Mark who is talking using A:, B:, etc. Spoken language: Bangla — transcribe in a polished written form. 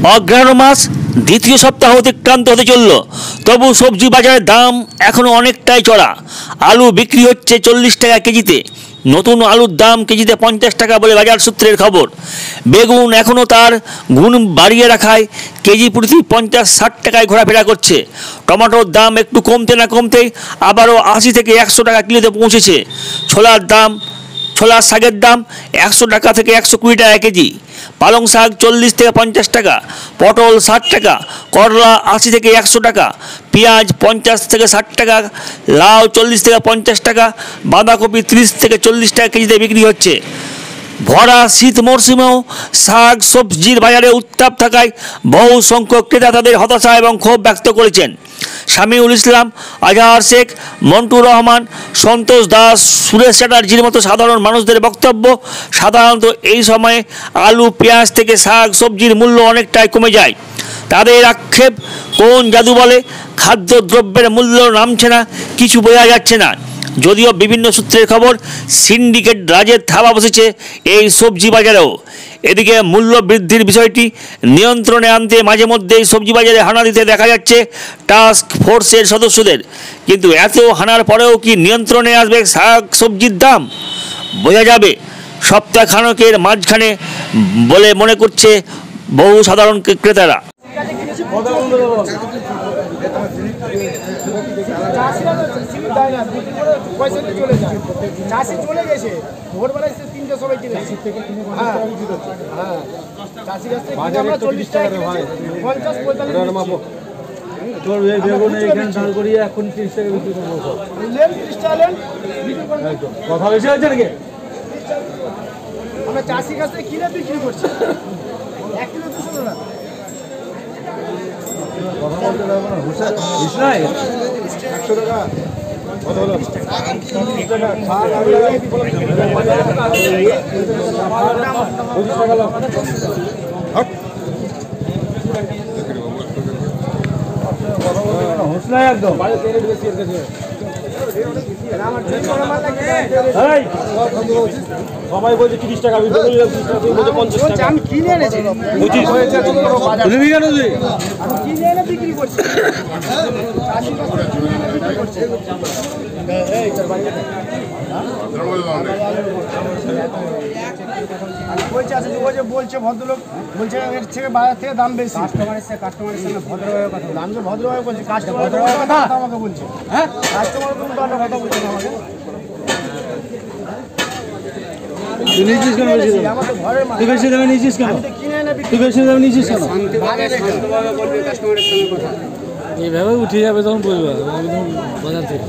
A: অগ্রহায়ণ মাস দ্বিতীয় সপ্তাহ অতিক্রান্ত হতে চলল, তবু সবজি বাজারের দাম এখনও অনেকটাই চড়া। আলু বিক্রি হচ্ছে 40 টাকা কেজিতে। নতুন আলুর দাম কেজিতে 50 টাকা বলে বাজার সূত্রের খবর। বেগুন এখনও তার গুণ বাড়িয়ে রাখায় কেজি প্রতি 50-60 টাকায় ঘোরাফেরা করছে। টমেটোর দাম একটু কমতে না কমতেই আবারও 80 থেকে 100 টাকা কিলোতে পৌঁছেছে। ছোলার শাকের দাম 100 টাকা থেকে 120 টাকা কেজি। পালং শাক 40 থেকে 50 টাকা, পটল 60 টাকা, করলা 80 থেকে 100 টাকা, পেঁয়াজ 50 থেকে 60 টাকা, লাউ 40 থেকে 50 টাকা, বাঁধাকপি 30 থেকে 40 টাকা কেজিতে বিক্রি হচ্ছে। ভরা শীত মরশুমেও শাক সবজির বাজারে উত্তাপ থাকায় বহু সংখ্যক ক্রেতা তাদের হতাশা এবং ক্ষোভ ব্যক্ত করেছেন। শামিউল ইসলাম, আজহার শেখ, মন্টুর রহমান, সন্তোষ দাস, সুরেশ চ্যাটার্জির মতো সাধারণ মানুষদের বক্তব্য, সাধারণত এই সময়ে আলু পেঁয়াজ থেকে শাক সবজির মূল্য অনেকটাই কমে যায়। তাদের আক্ষেপ, কোন জাদু বলে খাদ্যদ্রব্যের মূল্য নামছে না, কিছু বোঝা যাচ্ছে না। যদিও বিভিন্ন সূত্রের খবর, সিন্ডিকেট রাজের থাবা বসেছে এই সবজি বাজারেও। এদিকে মূল্য বৃদ্ধির বিষয়টি নিয়ন্ত্রণে আনতে মাঝে মধ্যেই সবজি বাজারে হানা দিতে দেখা যাচ্ছে টাস্ক ফোর্সের সদস্যদের। কিন্তু এত হানার পরেও কি নিয়ন্ত্রণে আসবে শাক সবজির দাম? বোঝা যাবে সপ্তাহখানেকের মাঝখানে বলে মনে করছে বহু সাধারণ ক্রেতারা।
B: কথা বেশি হয়েছে নাকি?
C: আমরা চাষির কাছ থেকে কিনে বিক্রি করছি 1 কিলো 200 টাকা।
B: কথা বলতে পারবো না, হুসেন নাই 100 টাকা কথা হলো। হুসলাই একদম সবাই বলছে 30 টাকা, আমি বললাম 30 টাকা, তুই বলছে 50 টাকা।
C: আমি কিনে এনেছি
B: 25 হয়েছে, তুমি কেন দিই?
C: আমি কিনে এনে বিক্রি করছি। চাষির কাছ থেকে কিনে এনে বিক্রি করছি। এই তোর বাড়ি কোথায়? বলছে আছে যে বলছে ভদ্রলোক বলছে এর থেকে বাজার থেকে দাম বেশি। কাস্টমারের সঙ্গে ভদ্রভাবে কথা বলছে। আমি তো ভদ্রভাবে বলছি, কাস্টমার ভদ্রভাবে কথা আমাকে বলছে। হ্যাঁ, কাস্টমার তো কথা বলছে না আমাকে।
B: তুই নিয়েছিস কেন? তুই বেশি দামে নিয়েছিস কেন? তুই বেশি দামে নিয়েছিস কেন?
C: শান্তভাবে বলবি কাস্টমারের সঙ্গে কথা।
B: এইভাবে উঠে যাবে তখন বলবো বাজার থেকে।